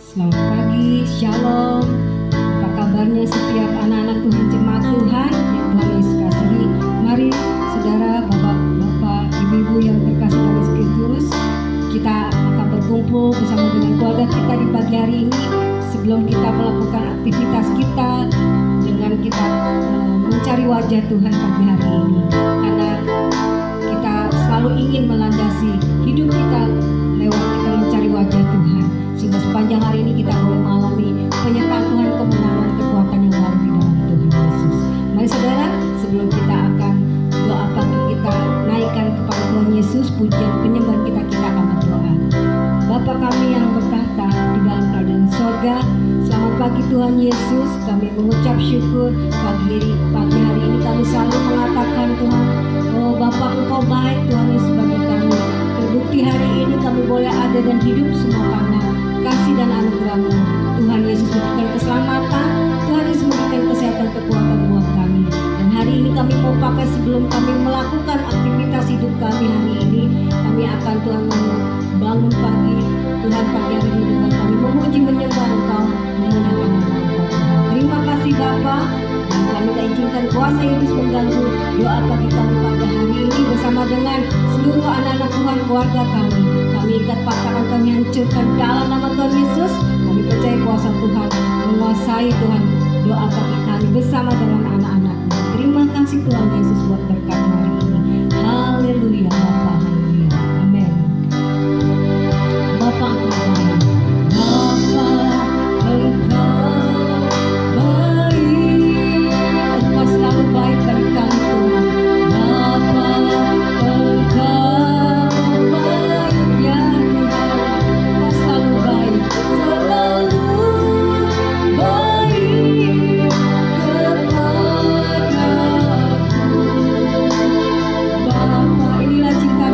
Selamat pagi, Shalom. Apa kabarnya setiap anak-anak Tuhan, jemaat Tuhan yang Tuhan Yesus kasihi? Mari saudara, bapak-bapak, ibu-ibu yang terkasih dalam Yesus Kristus, kita akan berkumpul bersama dengan keluarga kita di pagi hari ini. Sebelum kita melakukan aktivitas kita, dengan kita mencari wajah Tuhan pagi hari ini, karena kita selalu ingin melandasi hidup kita lewat kita mencari wajah Tuhan, sehingga sepanjang hari ini kita boleh mengalami penyertaan Tuhan, kemenangan, kekuatan yang baru di dalam Tuhan Yesus. Mari saudara, sebelum kita akan doa pagi kita naikkan kepada Tuhan Yesus, pujian penyembahan kita akan berdoa. Bapa kami yang bertahta di dalam kerajaan sorga, selamat pagi Tuhan Yesus. Kami mengucap syukur pagi hari ini kami selalu mengatakan Tuhan, oh Bapa Engkau baik Tuhan Yesus bagi kami. Terbukti hari ini kami boleh ada dan hidup semua karena kasih dan anugerah-Mu. Tuhan Yesus memberikan keselamatan, Tuhan Yesus memberikan kesehatan, kekuatan buat kami. Dan hari ini kami mau pakai sebelum kami melakukan aktivitas hidup kami hari ini, kami akan Tuhan bangun pagi, Tuhan pagi hari ini dengan kami memuji menyembah Engkau, memuliakan nama Engkau. Terima kasih Bapa, dan kami tak izinkan kuasa iblis mengganggu doa pagi kami pada hari ini bersama dengan seluruh anak-anak Tuhan, keluarga kami. Kami ikat pasangan, kami hancurkan dalam nama Tuhan Yesus. Kami percaya kuasa Tuhan menguasai Tuhan doa pagi kami bersama dengan anak-anak-Mu. Terima kasih Tuhan Yesus buat berkat hari ini. Haleluya Bapa, haleluya. Amin. Bapa Engkau baik. Bapa Engkau baik. Engkau selalu baik bagi kami Tuhan. Bapa Engkau baik ya Tuhan. Engkau selalu baik. Selalu baik kepadaku. Bapa, inilah cinta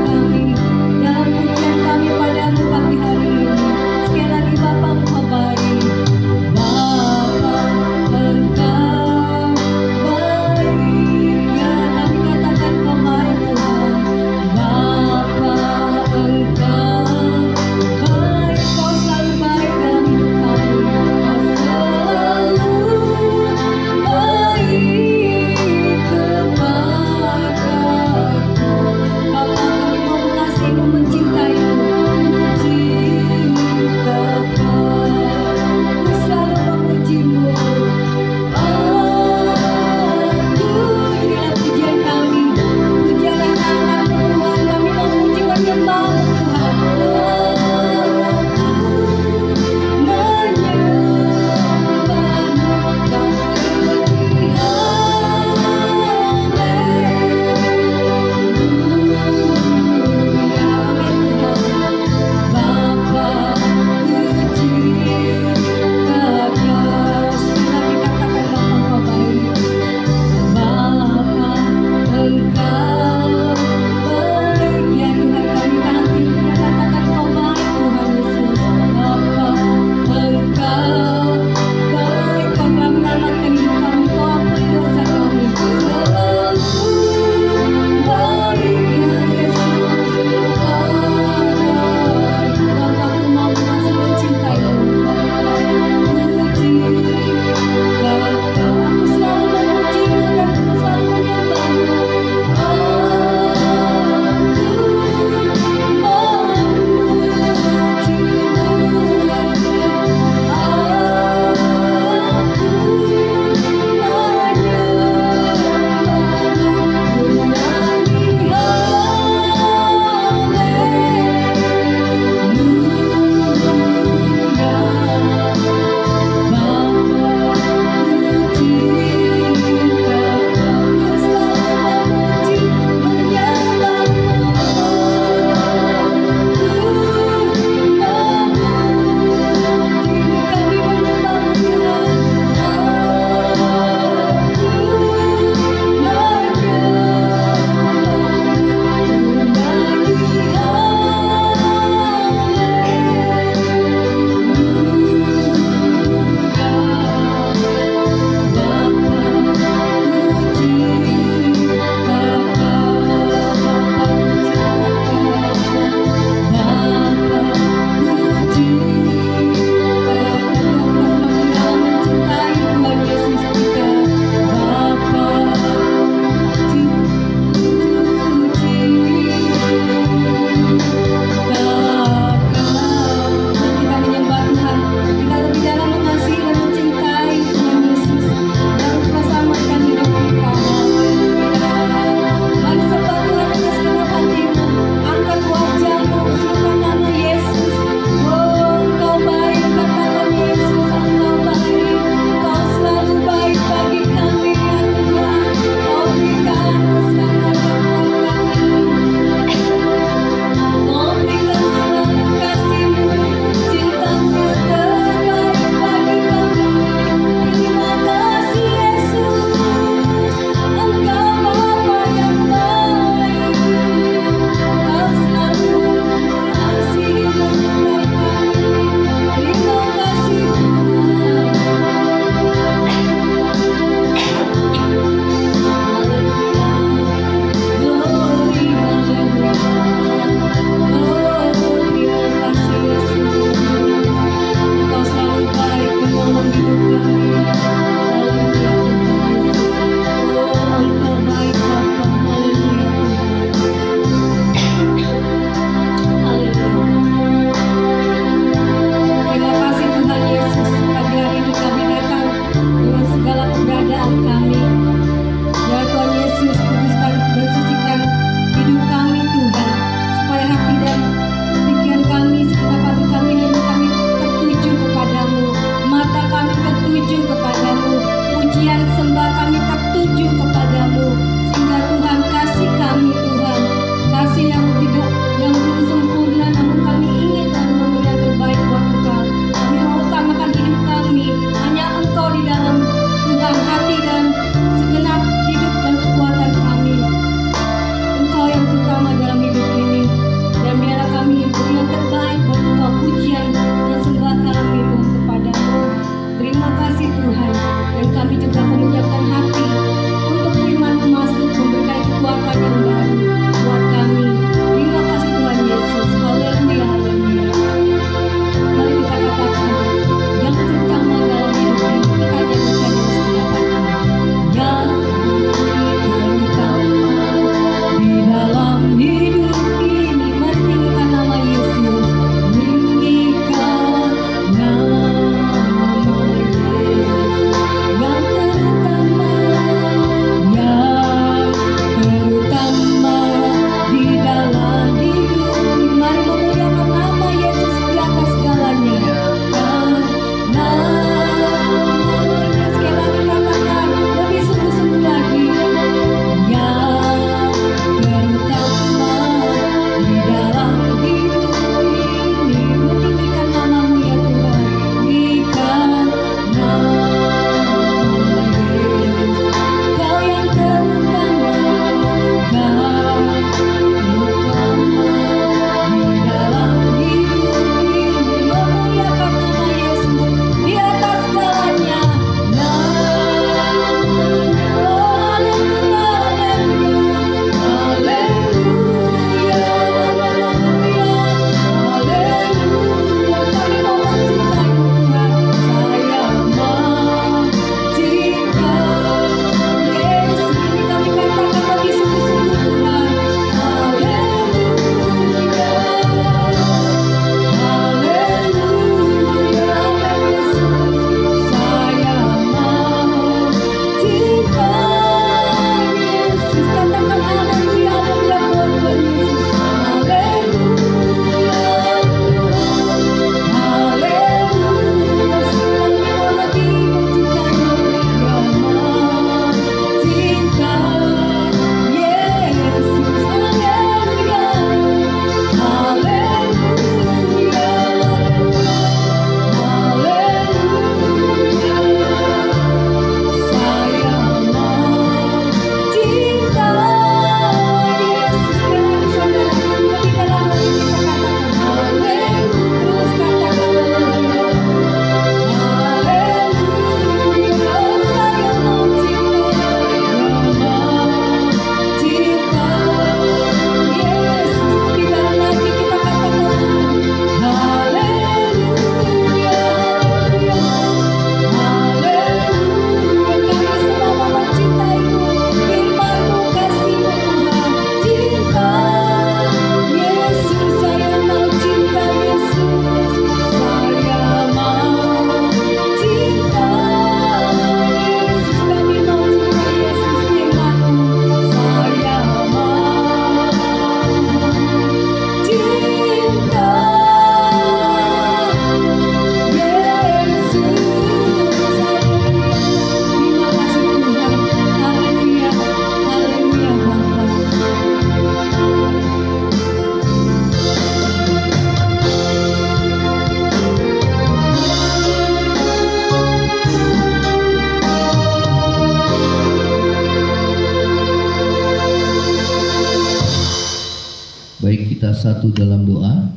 bersatu dalam doa.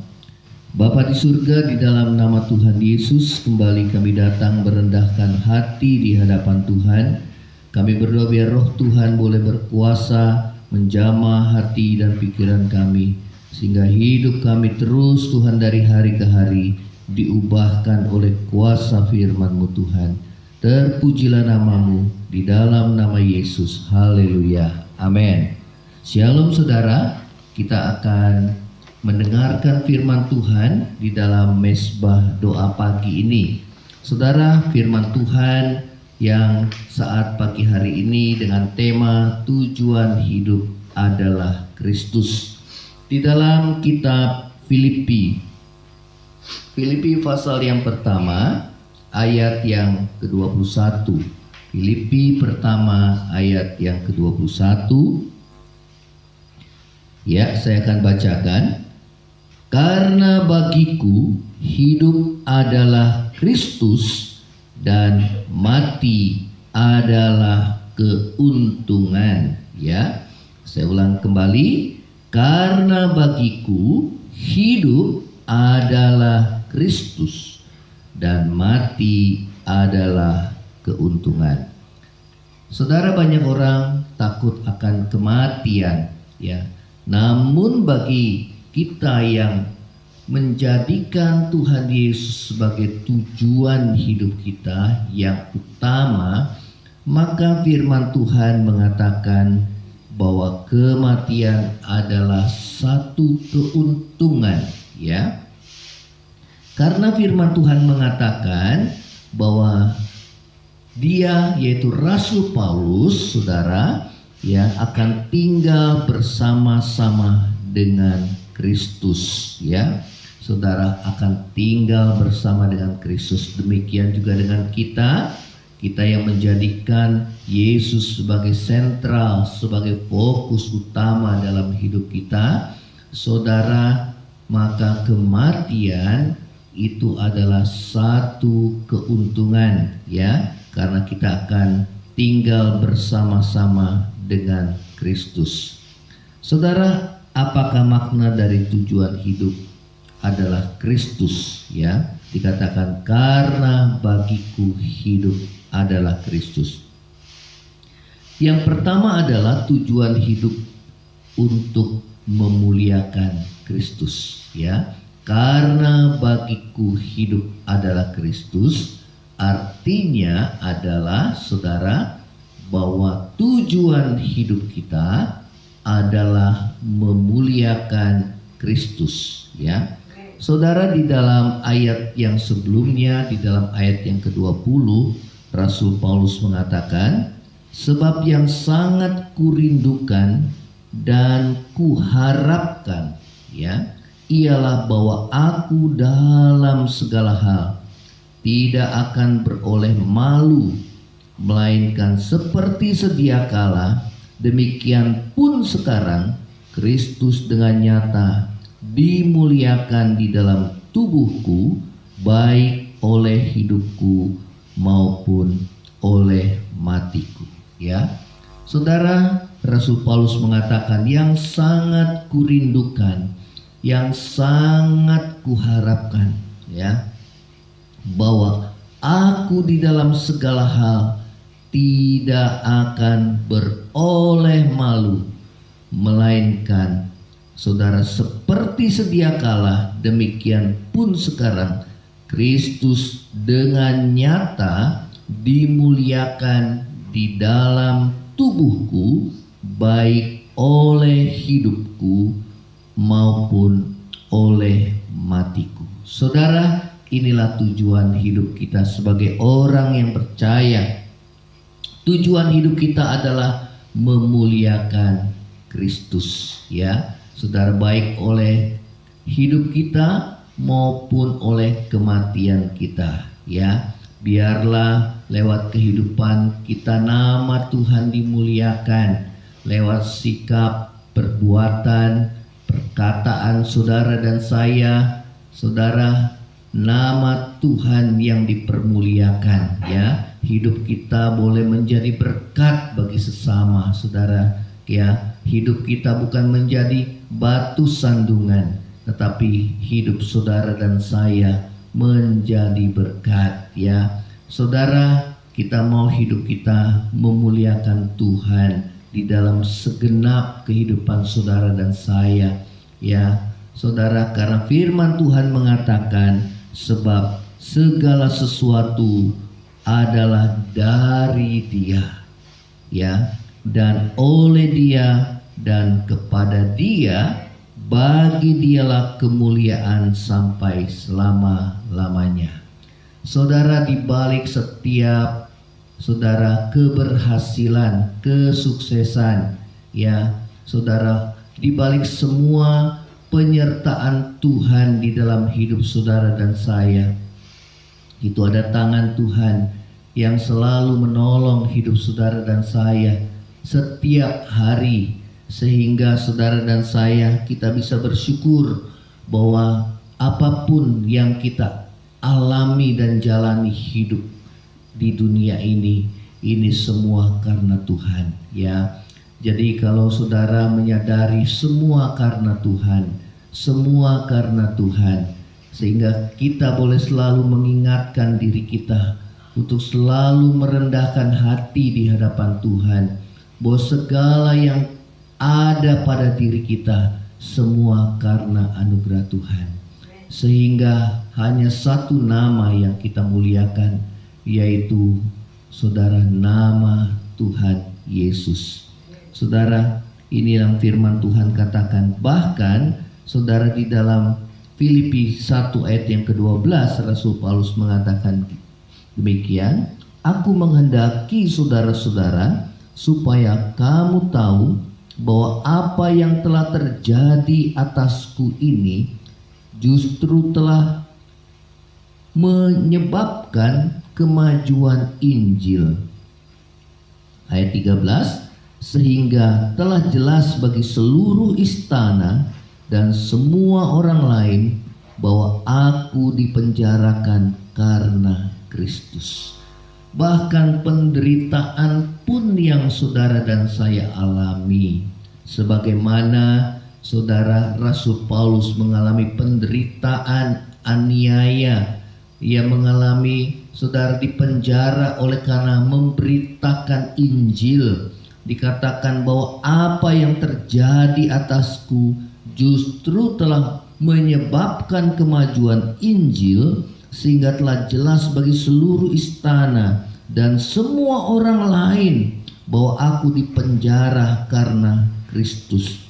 Bapa di surga, di dalam nama Tuhan Yesus, kembali kami datang merendahkan hati di hadapan Tuhan. Kami berdoa biar roh Tuhan boleh berkuasa menjamah hati dan pikiran kami, sehingga hidup kami terus Tuhan dari hari ke hari diubahkan oleh kuasa firman-Mu Tuhan. Terpujilah nama-Mu di dalam nama Yesus. Haleluya. Amin. Shalom saudara, kita akan mendengarkan firman Tuhan di dalam mesbah doa pagi ini. Saudara, firman Tuhan yang saat pagi hari ini dengan tema tujuan hidup adalah Kristus. Di dalam kitab Filipi pasal yang pertama ayat yang ke-21. Filipi pertama ayat yang ke-21. Ya, saya akan bacakan. Karena bagiku hidup adalah Kristus dan mati adalah keuntungan. Ya, saya ulang kembali. Karena bagiku hidup adalah Kristus dan mati adalah keuntungan. Saudara, banyak orang takut akan kematian, ya. Namun bagi kita yang menjadikan Tuhan Yesus sebagai tujuan hidup kita yang utama, maka firman Tuhan mengatakan bahwa kematian adalah satu keuntungan, ya. Karena firman Tuhan mengatakan bahwa dia, yaitu Rasul Paulus, saudara, ya, akan tinggal bersama-sama dengan Kristus, ya. Saudara akan tinggal bersama dengan Kristus. Demikian juga dengan kita yang menjadikan Yesus sebagai sentral, sebagai fokus utama dalam hidup kita, saudara, maka kematian itu adalah satu keuntungan, ya, karena kita akan tinggal bersama-sama dengan Kristus. Saudara, apakah makna dari tujuan hidup adalah Kristus, ya? Dikatakan karena bagiku hidup adalah Kristus. Yang pertama adalah tujuan hidup untuk memuliakan Kristus, ya. Karena bagiku hidup adalah Kristus, artinya adalah, saudara, bahwa tujuan hidup kita adalah memuliakan Kristus, ya. Saudara, di dalam ayat yang sebelumnya, di dalam ayat yang ke-20, Rasul Paulus mengatakan, sebab yang sangat kurindukan dan kuharapkan, ya, ialah bahwa aku dalam segala hal tidak akan beroleh malu, melainkan seperti sedia kala, demikian pun sekarang Kristus dengan nyata dimuliakan di dalam tubuhku, baik oleh hidupku maupun oleh matiku. Ya, saudara, Rasul Paulus mengatakan yang sangat kurindukan, yang sangat kuharapkan, ya, bahwa aku di dalam segala hal tidak akan beroleh malu, melainkan, saudara, seperti sedia kala, demikian pun sekarang Kristus dengan nyata dimuliakan di dalam tubuhku, baik oleh hidupku maupun oleh matiku. Saudara, inilah tujuan hidup kita sebagai orang yang percaya. Tujuan hidup kita adalah memuliakan Kristus, ya. Saudara, baik oleh hidup kita maupun oleh kematian kita, ya. Biarlah lewat kehidupan kita nama Tuhan dimuliakan, lewat sikap, perbuatan, perkataan saudara dan saya, saudara, nama Tuhan yang dipermuliakan, ya. Hidup kita boleh menjadi berkat bagi sesama, saudara, ya. Hidup kita bukan menjadi batu sandungan, tetapi hidup saudara dan saya menjadi berkat, ya. Saudara, kita mau hidup kita memuliakan Tuhan di dalam segenap kehidupan saudara dan saya, ya. Saudara, karena firman Tuhan mengatakan, sebab segala sesuatu adalah dari Dia, ya, dan oleh Dia dan kepada Dia, bagi Dialah kemuliaan sampai selama-lamanya. Saudara, di balik setiap saudara keberhasilan, kesuksesan, ya, saudara, di balik semua penyertaan Tuhan di dalam hidup saudara dan saya, itu ada tangan Tuhan yang selalu menolong hidup saudara dan saya setiap hari, sehingga saudara dan saya kita bisa bersyukur bahwa apapun yang kita alami dan jalani hidup di dunia ini semua karena Tuhan, ya. Jadi kalau saudara menyadari semua karena Tuhan, semua karena Tuhan, sehingga kita boleh selalu mengingatkan diri kita untuk selalu merendahkan hati di hadapan Tuhan, bahwa segala yang ada pada diri kita semua karena anugerah Tuhan, sehingga hanya satu nama yang kita muliakan, yaitu saudara, nama Tuhan Yesus. Saudara, ini yang firman Tuhan katakan. Bahkan saudara, di dalam Filipi 1 ayat yang ke-12, Rasul Paulus mengatakan demikian, aku menghendaki saudara-saudara supaya kamu tahu bahwa apa yang telah terjadi atasku ini justru telah menyebabkan kemajuan Injil. Ayat 13, sehingga telah jelas bagi seluruh istana dan semua orang lain bahwa aku dipenjarakan karena Kristus. Bahkan penderitaan pun yang saudara dan saya alami, sebagaimana saudara Rasul Paulus mengalami penderitaan aniaya. Ia mengalami, saudara, dipenjara oleh karena memberitakan Injil. Dikatakan bahwa apa yang terjadi atasku justru telah menyebabkan kemajuan Injil, sehingga telah jelas bagi seluruh istana dan semua orang lain bahwa aku dipenjara karena Kristus.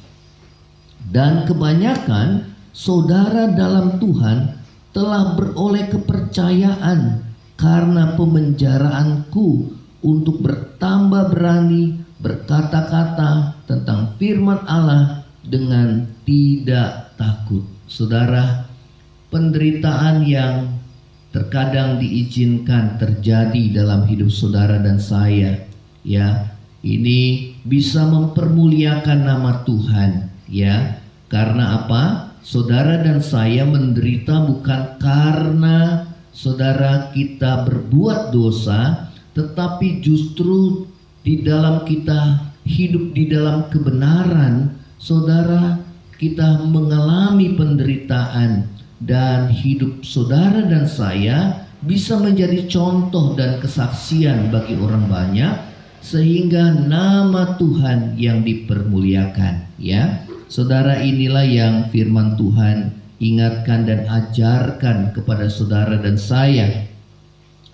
Dan kebanyakan saudara dalam Tuhan telah beroleh kepercayaan karena pemenjaraanku untuk bertambah berani berkata-kata tentang firman Allah dengan tidak takut. Saudara, penderitaan yang terkadang diizinkan terjadi dalam hidup saudara dan saya, ya, ini bisa mempermuliakan nama Tuhan, ya. Karena apa? Saudara dan saya menderita bukan karena saudara kita berbuat dosa, tetapi justru di dalam kita hidup di dalam kebenaran, saudara, kita mengalami penderitaan, dan hidup saudara dan saya bisa menjadi contoh dan kesaksian bagi orang banyak, sehingga nama Tuhan yang dipermuliakan, ya. Saudara, inilah yang firman Tuhan ingatkan dan ajarkan kepada saudara dan saya,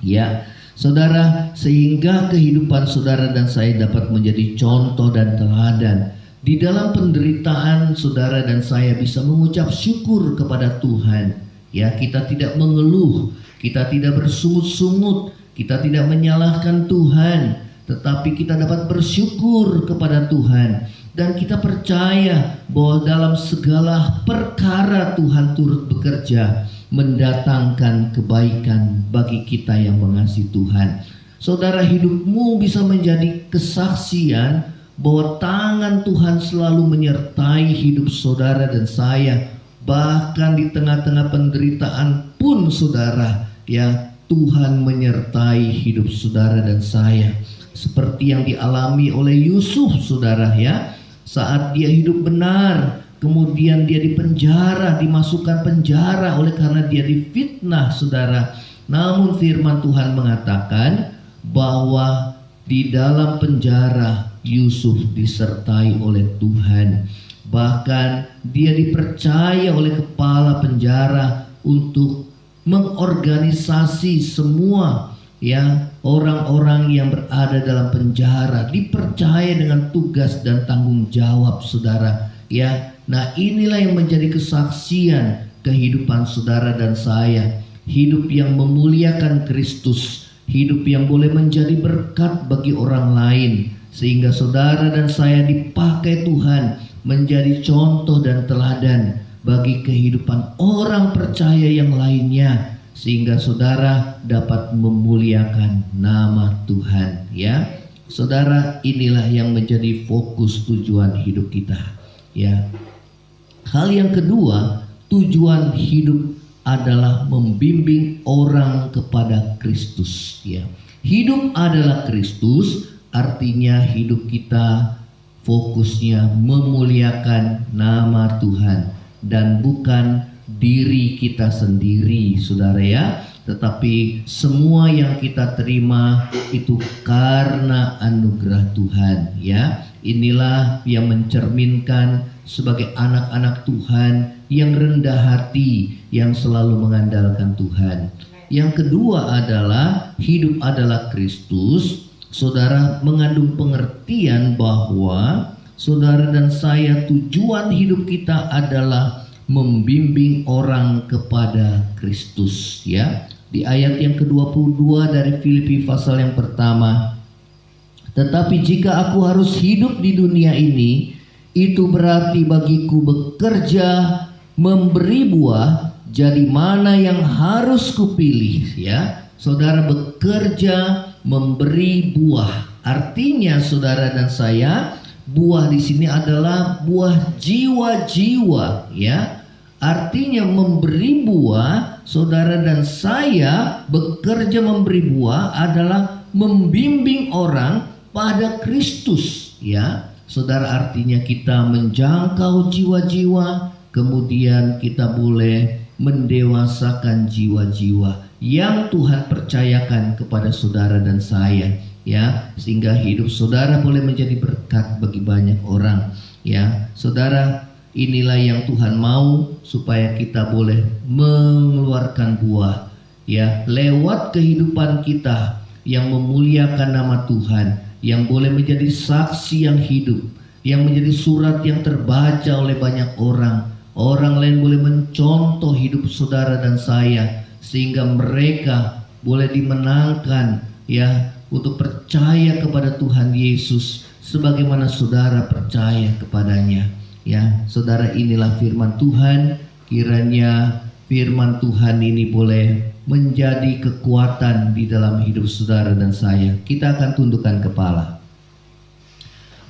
ya. Saudara, sehingga kehidupan saudara dan saya dapat menjadi contoh dan teladan. Di dalam penderitaan, saudara dan saya bisa mengucap syukur kepada Tuhan. Ya, kita tidak mengeluh, kita tidak bersungut-sungut, kita tidak menyalahkan Tuhan, tetapi kita dapat bersyukur kepada Tuhan. Dan kita percaya bahwa dalam segala perkara Tuhan turut bekerja, mendatangkan kebaikan bagi kita yang mengasihi Tuhan. Saudara, hidupmu bisa menjadi kesaksian bahwa tangan Tuhan selalu menyertai hidup saudara dan saya. Bahkan di tengah-tengah penderitaan pun, saudara, ya, Tuhan menyertai hidup saudara dan saya. Seperti yang dialami oleh Yusuf, saudara, ya. Saat dia hidup benar, kemudian dia dipenjara, dimasukkan penjara oleh karena dia difitnah, saudara. Namun firman Tuhan mengatakan bahwa di dalam penjara Yusuf disertai oleh Tuhan. Bahkan dia dipercaya oleh kepala penjara untuk mengorganisasi semua orang-orang yang berada dalam penjara, dipercaya dengan tugas dan tanggung jawab, saudara. Nah, inilah yang menjadi kesaksian kehidupan saudara dan saya. Hidup yang memuliakan Kristus, hidup yang boleh menjadi berkat bagi orang lain, sehingga saudara dan saya dipakai Tuhan menjadi contoh dan teladan bagi kehidupan orang percaya yang lainnya, sehingga saudara dapat memuliakan nama Tuhan. Saudara, inilah yang menjadi fokus tujuan hidup kita. Hal yang kedua, tujuan hidup adalah membimbing orang kepada Kristus. Hidup adalah Kristus, artinya hidup kita fokusnya memuliakan nama Tuhan dan bukan diri kita sendiri, saudara, tetapi semua yang kita terima itu karena anugerah Tuhan. Inilah yang mencerminkan sebagai anak-anak Tuhan yang rendah hati, yang selalu mengandalkan Tuhan. Yang kedua adalah hidup adalah Kristus. Saudara, mengandung pengertian bahwa saudara dan saya, tujuan hidup kita adalah membimbing orang kepada Kristus. Di ayat yang ke-22 dari Filipi pasal yang pertama, tetapi jika aku harus hidup di dunia ini, itu berarti bagiku bekerja memberi buah. Jadi mana yang harus kupilih? Saudara, bekerja memberi buah. Artinya saudara dan saya, buah di sini adalah buah jiwa-jiwa. Artinya memberi buah, saudara dan saya bekerja memberi buah adalah membimbing orang pada Kristus. Saudara, artinya kita menjangkau jiwa-jiwa, kemudian kita boleh mendewasakan jiwa-jiwa yang Tuhan percayakan kepada saudara dan saya, sehingga hidup saudara boleh menjadi berkat bagi banyak orang. Saudara, inilah yang Tuhan mau supaya kita boleh mengeluarkan buah, lewat kehidupan kita yang memuliakan nama Tuhan, yang boleh menjadi saksi yang hidup, yang menjadi surat yang terbaca oleh banyak orang. Orang lain boleh mencontoh hidup saudara dan saya, sehingga mereka boleh dimenangkan untuk percaya kepada Tuhan Yesus sebagaimana saudara percaya kepadanya. Saudara, inilah firman Tuhan. Kiranya firman Tuhan ini boleh menjadi kekuatan di dalam hidup saudara dan saya. Kita akan tundukkan kepala.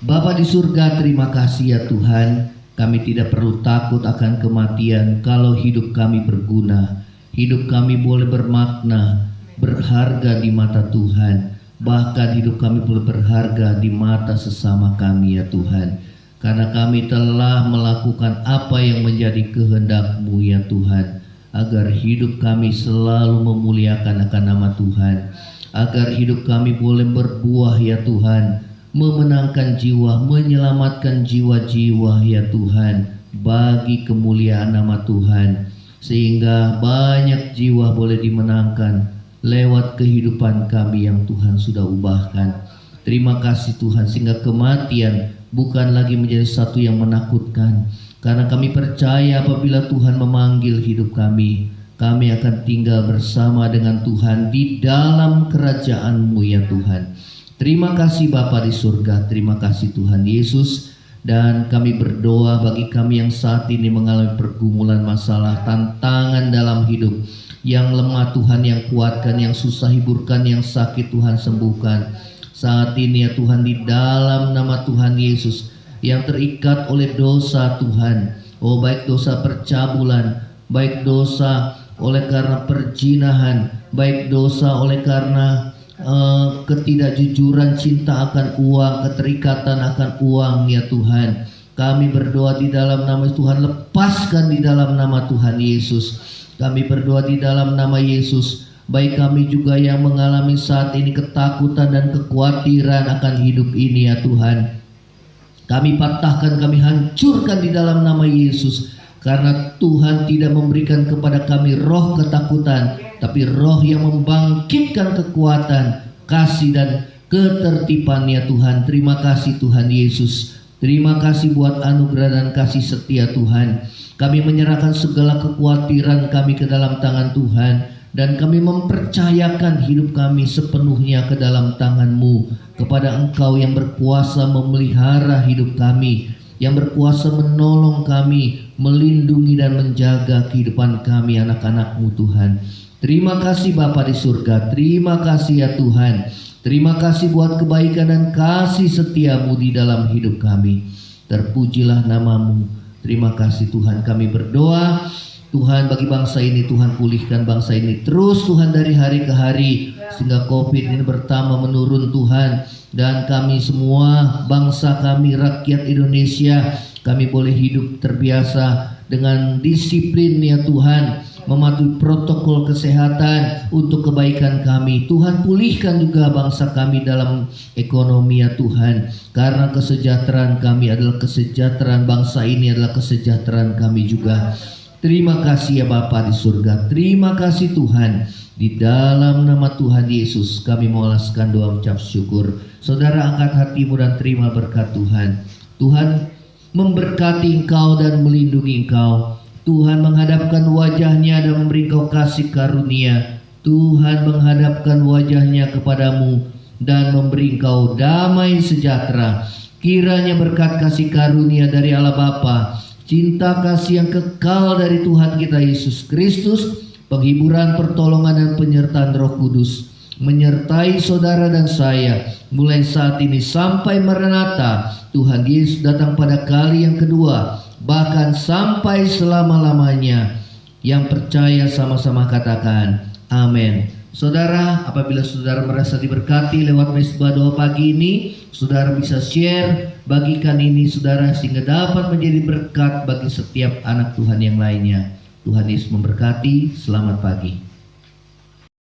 Bapa di surga, terima kasih ya Tuhan. Kami tidak perlu takut akan kematian kalau hidup kami berguna. Hidup kami boleh bermakna, berharga di mata Tuhan. Bahkan hidup kami boleh berharga di mata sesama kami ya Tuhan. Karena kami telah melakukan apa yang menjadi kehendak-Mu ya Tuhan. Agar hidup kami selalu memuliakan akan nama Tuhan. Agar hidup kami boleh berbuah ya Tuhan. Memenangkan jiwa, menyelamatkan jiwa-jiwa ya Tuhan, bagi kemuliaan nama Tuhan, sehingga banyak jiwa boleh dimenangkan lewat kehidupan kami yang Tuhan sudah ubahkan. Terima kasih Tuhan, sehingga kematian bukan lagi menjadi satu yang menakutkan, karena kami percaya apabila Tuhan memanggil hidup kami akan tinggal bersama dengan Tuhan di dalam kerajaan-Mu ya Tuhan. Terima kasih Bapa di surga, terima kasih Tuhan Yesus. Dan kami berdoa bagi kami yang saat ini mengalami pergumulan, masalah, tantangan dalam hidup. Yang lemah Tuhan yang kuatkan, yang susah hiburkan, yang sakit Tuhan sembuhkan. Saat ini ya Tuhan, di dalam nama Tuhan Yesus, yang terikat oleh dosa Tuhan, baik dosa percabulan, baik dosa oleh karena perjinahan, baik dosa oleh karena ketidakjujuran, cinta akan uang, keterikatan akan uang ya Tuhan. Kami berdoa di dalam nama Tuhan, lepaskan di dalam nama Tuhan Yesus. Kami berdoa di dalam nama Yesus, baik kami juga yang mengalami saat ini ketakutan dan kekhawatiran akan hidup ini ya Tuhan. Kami patahkan, kami hancurkan di dalam nama Yesus. Karena Tuhan tidak memberikan kepada kami roh ketakutan, tapi roh yang membangkitkan kekuatan, kasih dan ketertiban ya Tuhan. Terima kasih Tuhan Yesus. Terima kasih buat anugerah dan kasih setia Tuhan. Kami menyerahkan segala kekhawatiran kami ke dalam tangan Tuhan, dan kami mempercayakan hidup kami sepenuhnya ke dalam tangan-Mu, kepada Engkau yang berkuasa memelihara hidup kami, yang berkuasa menolong kami, melindungi dan menjaga kehidupan kami anak-anak-Mu Tuhan. Terima kasih Bapa di surga, terima kasih ya Tuhan. Terima kasih buat kebaikan dan kasih setia-Mu di dalam hidup kami. Terpujilah nama-Mu. Terima kasih Tuhan. Kami berdoa Tuhan bagi bangsa ini, Tuhan pulihkan bangsa ini terus Tuhan dari hari ke hari, sehingga COVID ini bertambah menurun Tuhan. Dan kami semua, bangsa kami, rakyat Indonesia, kami boleh hidup terbiasa dengan disiplin ya Tuhan, mematuhi protokol kesehatan untuk kebaikan kami. Tuhan pulihkan juga bangsa kami dalam ekonomi ya Tuhan, karena kesejahteraan kami adalah kesejahteraan bangsa ini, adalah kesejahteraan kami juga. Terima kasih ya Bapa di surga. Terima kasih Tuhan. Di dalam nama Tuhan Yesus kami mengalaskan doa ucap syukur. Saudara, angkat hatimu dan terima berkat Tuhan. Tuhan memberkati engkau dan melindungi engkau. Tuhan menghadapkan wajahnya dan memberi engkau kasih karunia. Tuhan menghadapkan wajahnya kepadamu dan memberi engkau damai sejahtera. Kiranya berkat kasih karunia dari Allah Bapa, cinta kasih yang kekal dari Tuhan kita Yesus Kristus, penghiburan, pertolongan dan penyertaan Roh Kudus menyertai saudara dan saya mulai saat ini sampai Maranatha, Tuhan Yesus datang pada kali yang kedua, bahkan sampai selama-lamanya. Yang percaya sama-sama katakan amin. Saudara, apabila saudara merasa diberkati lewat mesbah doa pagi ini, saudara bisa share, bagikan ini saudara, sehingga dapat menjadi berkat bagi setiap anak Tuhan yang lainnya. Tuhan Yesus memberkati. Selamat pagi.